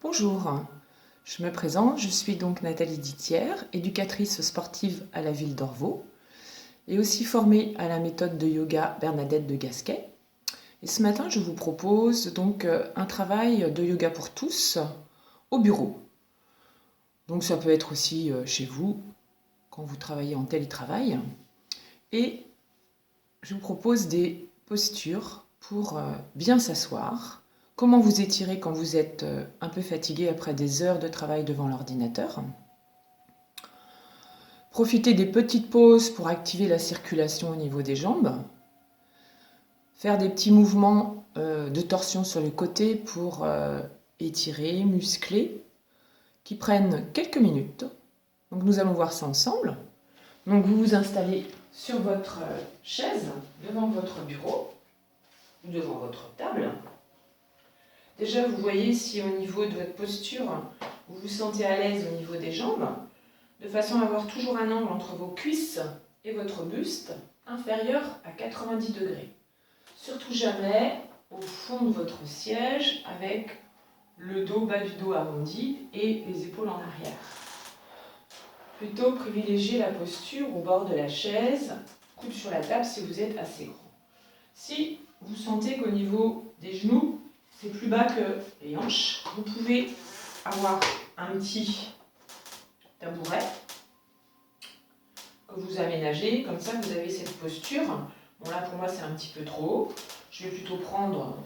Bonjour, je me présente, je suis donc Nathalie Dittière, éducatrice sportive à la ville d'Orvaux et aussi formée à la méthode de yoga Bernadette de Gasquet. Et ce matin, je vous propose donc un travail de yoga pour tous au bureau. Donc ça peut être aussi chez vous quand vous travaillez en télétravail. Et je vous propose des postures pour bien s'asseoir. Comment vous étirer quand vous êtes un peu fatigué après des heures de travail devant l'ordinateur. Profitez des petites pauses pour activer la circulation au niveau des jambes. Faire des petits mouvements de torsion sur les côtés pour étirer, muscler, qui prennent quelques minutes. Donc nous allons voir ça ensemble. Donc vous vous installez sur votre chaise, devant votre bureau, ou devant votre table. Déjà, vous voyez si au niveau de votre posture, vous vous sentez à l'aise au niveau des jambes, de façon à avoir toujours un angle entre vos cuisses et votre buste inférieur à 90 degrés. Surtout jamais au fond de votre siège avec le bas du dos arrondi et les épaules en arrière. Plutôt privilégiez la posture au bord de la chaise, coude sur la table si vous êtes assez grand. Si vous sentez qu'au niveau des genoux, c'est plus bas que les hanches, vous pouvez avoir un petit tabouret que vous aménagez, comme ça vous avez cette posture. Bon là pour moi c'est un petit peu trop haut, je vais plutôt prendre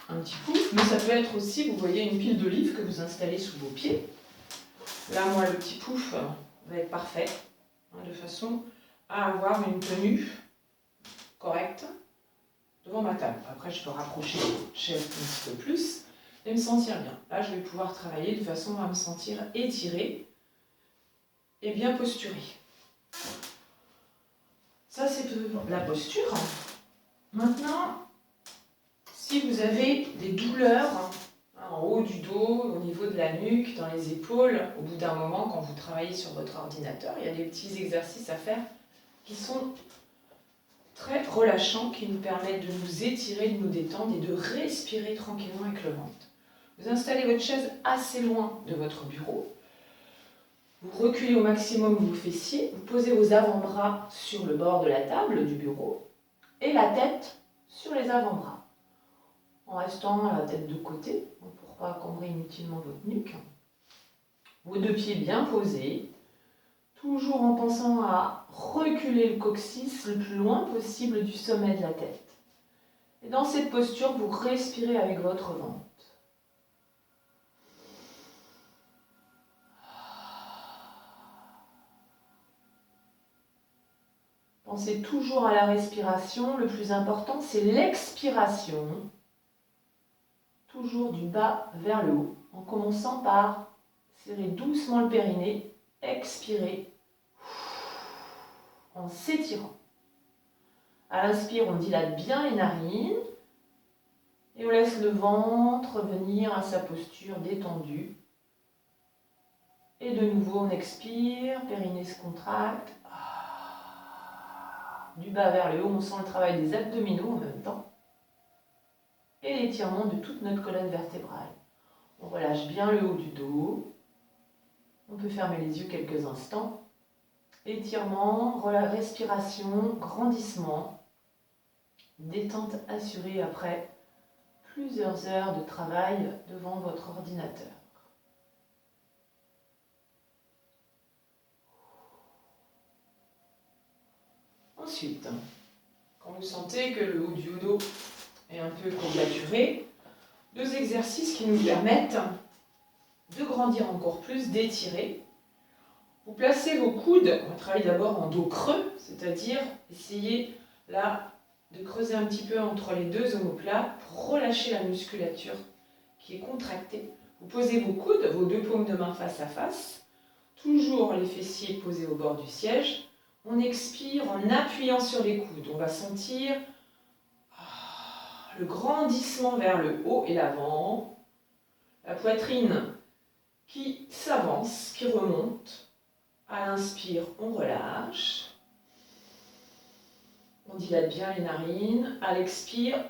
un petit pouf, mais ça peut être aussi, vous voyez, une pile d'olives que vous installez sous vos pieds. Là moi le petit pouf va être parfait, de façon à avoir une tenue correcte devant ma table. Après je peux rapprocher la chaise un petit peu plus et me sentir bien. Là je vais pouvoir travailler de façon à me sentir étirée et bien posturée. Ça, c'est la posture. Maintenant, si vous avez des douleurs en haut du dos, au niveau de la nuque, dans les épaules, au bout d'un moment, quand vous travaillez sur votre ordinateur, il y a des petits exercices à faire qui sont très relâchants, qui nous permettent de nous étirer, de nous détendre et de respirer tranquillement avec le ventre. Vous installez votre chaise assez loin de votre bureau. Vous reculez au maximum vos fessiers, vous posez vos avant-bras sur le bord de la table du bureau et la tête sur les avant-bras, en restant la tête de côté pour ne pas encombrer inutilement votre nuque. Vos deux pieds bien posés, toujours en pensant à reculer le coccyx le plus loin possible du sommet de la tête. Et dans cette posture, vous respirez avec votre ventre. Pensez toujours à la respiration. Le plus important, c'est l'expiration. Toujours du bas vers le haut, en commençant par serrer doucement le périnée, expirer en s'étirant. À l'inspire, on dilate bien les narines et on laisse le ventre venir à sa posture détendue. Et de nouveau, on expire, périnée se contracte. Du bas vers le haut, on sent le travail des abdominaux en même temps. Et l'étirement de toute notre colonne vertébrale. On relâche bien le haut du dos. On peut fermer les yeux quelques instants. Étirement, respiration, grandissement. Détente assurée après plusieurs heures de travail devant votre ordinateur. Ensuite, quand vous sentez que le haut du dos est un peu courbaturé, deux exercices qui nous permettent de grandir encore plus, d'étirer. Vous placez vos coudes, on va travailler d'abord en dos creux, c'est-à-dire essayer là de creuser un petit peu entre les deux omoplates pour relâcher la musculature qui est contractée. Vous posez vos coudes, vos deux paumes de main face à face, toujours les fessiers posés au bord du siège. On expire en appuyant sur les coudes. On va sentir le grandissement vers le haut et l'avant, la poitrine qui s'avance, qui remonte. À l'inspire, on relâche. On dilate bien les narines. À l'expire,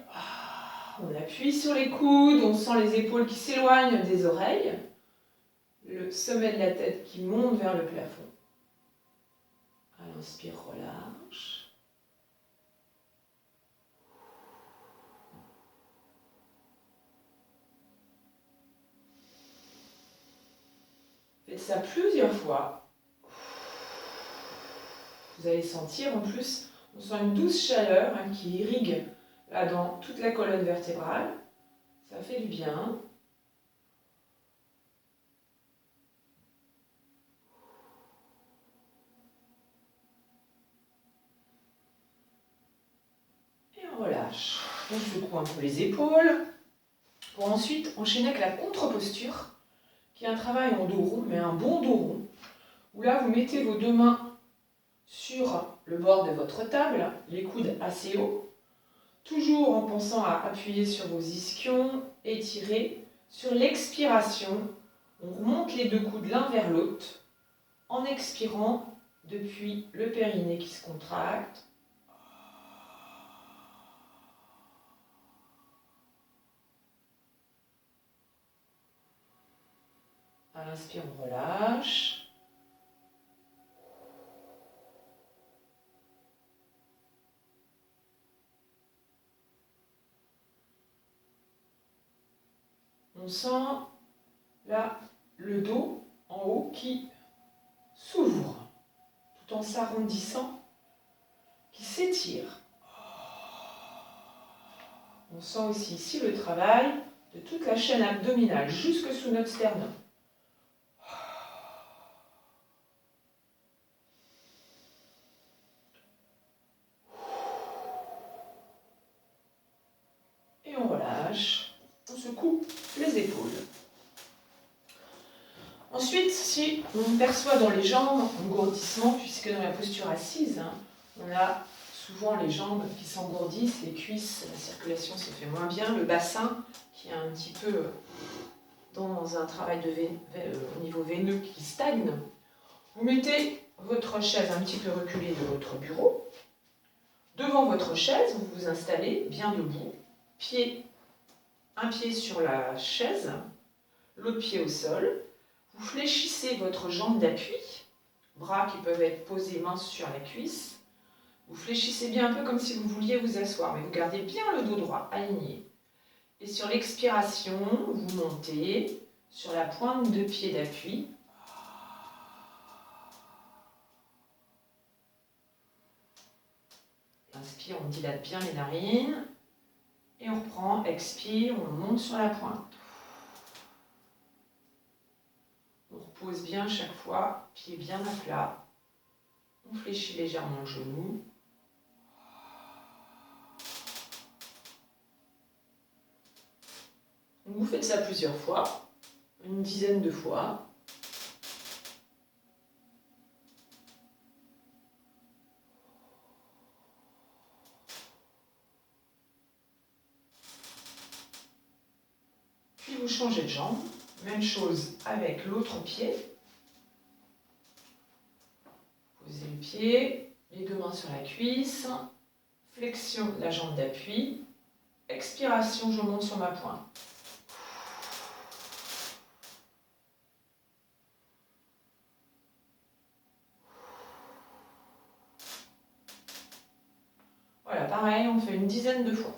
On appuie sur les coudes, on sent les épaules qui s'éloignent des oreilles, le sommet de la tête qui monte vers le plafond. À l'inspire, relâche. Faites ça plusieurs fois. Vous allez sentir en plus, on sent une douce chaleur qui irrigue là dans toute la colonne vertébrale. Ça fait du bien. Et on relâche. On secoue un peu les épaules pour ensuite enchaîner avec la contre-posture, qui est un travail en dos rond, mais un bon dos rond, où là vous mettez vos deux mains sur le bord de votre table, les coudes assez hauts, toujours en pensant à appuyer sur vos ischions, étirer. Sur l'expiration, on remonte les deux coudes l'un vers l'autre, en expirant depuis le périnée qui se contracte. À l'inspire, on relâche. On sent là le dos en haut qui s'ouvre tout en s'arrondissant, qui s'étire. On sent aussi ici le travail de toute la chaîne abdominale jusque sous notre sternum. Et on relâche, on secoue les épaules. Ensuite, si on perçoit dans les jambes un engourdissement, puisque dans la posture assise, on a souvent les jambes qui s'engourdissent, les cuisses, la circulation se fait moins bien, le bassin qui est un petit peu dans un travail au niveau veineux qui stagne. Vous mettez votre chaise un petit peu reculée de votre bureau. Devant votre chaise, vous vous installez bien debout, un pied sur la chaise, l'autre pied au sol. Vous fléchissez votre jambe d'appui, bras qui peuvent être posés mains sur la cuisse. Vous fléchissez bien un peu comme si vous vouliez vous asseoir, mais vous gardez bien le dos droit, aligné. Et sur l'expiration, vous montez sur la pointe de pied d'appui. Inspire, on dilate bien les narines. Et on reprend, expire, on monte sur la pointe. On repose bien chaque fois, pied bien à plat. On fléchit légèrement le genou. Vous faites ça plusieurs fois, une dizaine de fois. Puis vous changez de jambe. Même chose avec l'autre pied. Posez le pied, les deux mains sur la cuisse. Flexion de la jambe d'appui. Expiration, je monte sur ma pointe. Voilà, pareil, on fait une dizaine de fois.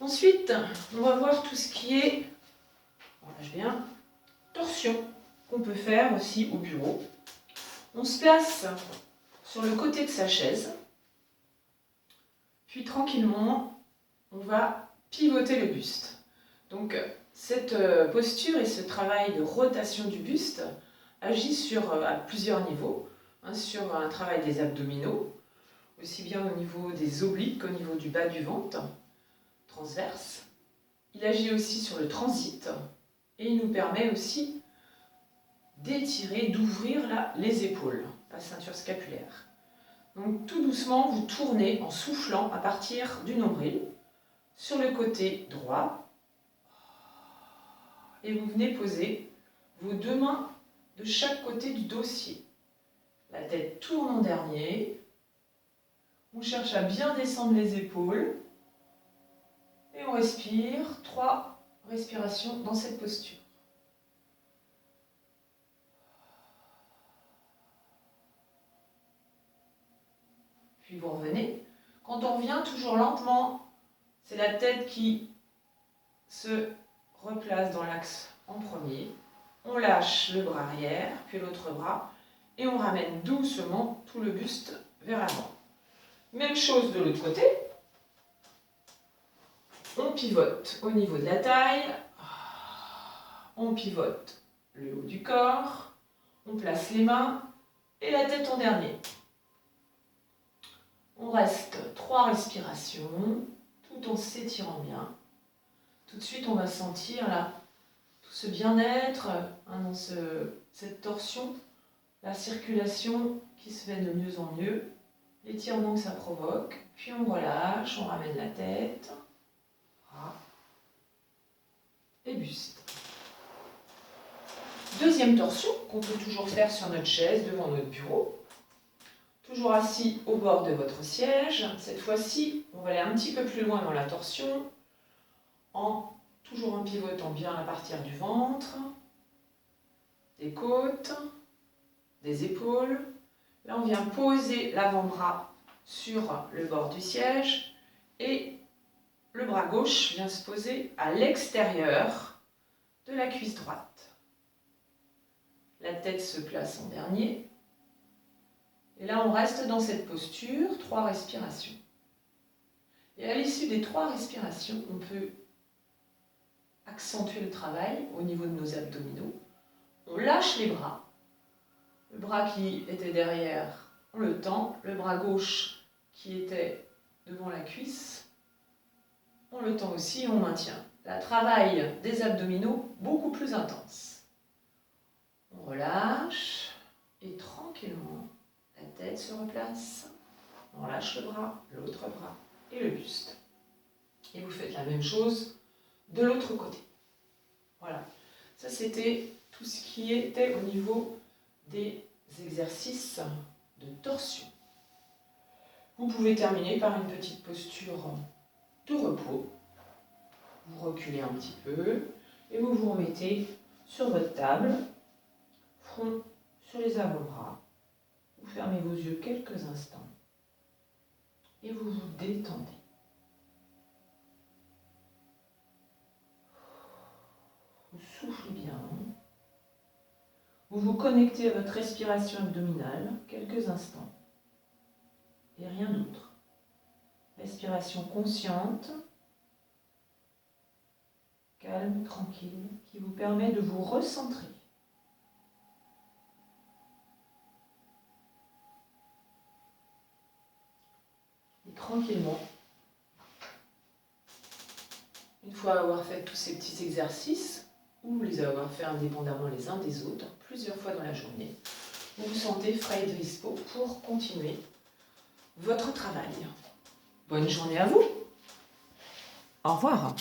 Ensuite, on va voir tout ce qui est, relâche bien, torsion, qu'on peut faire aussi au bureau. On se place sur le côté de sa chaise, puis tranquillement, on va pivoter le buste. Donc, cette posture et ce travail de rotation du buste agit à plusieurs niveaux, sur un travail des abdominaux, aussi bien au niveau des obliques qu'au niveau du bas du ventre, transverse. Il agit aussi sur le transit et il nous permet aussi d'étirer, d'ouvrir les épaules, la ceinture scapulaire. Donc tout doucement, vous tournez en soufflant à partir du nombril sur le côté droit et vous venez poser vos deux mains de chaque côté du dossier. La tête tourne en dernier. On cherche à bien descendre les épaules. Et on respire 3 respirations dans cette posture. Puis vous revenez. Quand on revient, toujours lentement, c'est la tête qui se replace dans l'axe en premier. On lâche le bras arrière, puis l'autre bras, et on ramène doucement tout le buste vers l'avant. Même chose de l'autre côté. On pivote au niveau de la taille. On pivote le haut du corps. On place les mains et la tête en dernier. On reste 3 respirations, tout en s'étirant bien. Tout de suite, on va sentir là, tout ce bien-être dans cette torsion, la circulation qui se fait de mieux en mieux, l'étirement que ça provoque. Puis on relâche, on ramène la tête. Bras et buste. Deuxième torsion qu'on peut toujours faire sur notre chaise devant notre bureau. Toujours assis au bord de votre siège. Cette fois-ci, on va aller un petit peu plus loin dans la torsion, toujours en pivotant bien à partir du ventre, des côtes, des épaules. Là, on vient poser l'avant-bras sur le bord du siège et le bras gauche vient se poser à l'extérieur de la cuisse droite. La tête se place en dernier. Et là, on reste dans cette posture, 3 respirations. Et à l'issue des 3 respirations, on peut accentuer le travail au niveau de nos abdominaux. On lâche les bras. Le bras qui était derrière, on le tend. Le bras gauche qui était devant la cuisse, on le tend aussi et on maintient. Le travail des abdominaux beaucoup plus intense. On relâche et tranquillement, la tête se replace. On lâche le bras, l'autre bras et le buste. Et vous faites la même chose de l'autre côté. Voilà. Ça, c'était tout ce qui était au niveau des exercices de torsion. Vous pouvez terminer par une petite posture de repos. Vous reculez un petit peu et vous vous remettez sur votre table, front sur les avant-bras. Vous fermez vos yeux quelques instants et vous vous détendez. Vous soufflez bien. Vous vous connectez à votre respiration abdominale quelques instants et rien d'autre. Respiration consciente, calme, tranquille, qui vous permet de vous recentrer. Et tranquillement, une fois avoir fait tous ces petits exercices, ou les avoir fait indépendamment les uns des autres, plusieurs fois dans la journée, vous vous sentez frais et dispo pour continuer votre travail. Bonne journée à vous. Au revoir.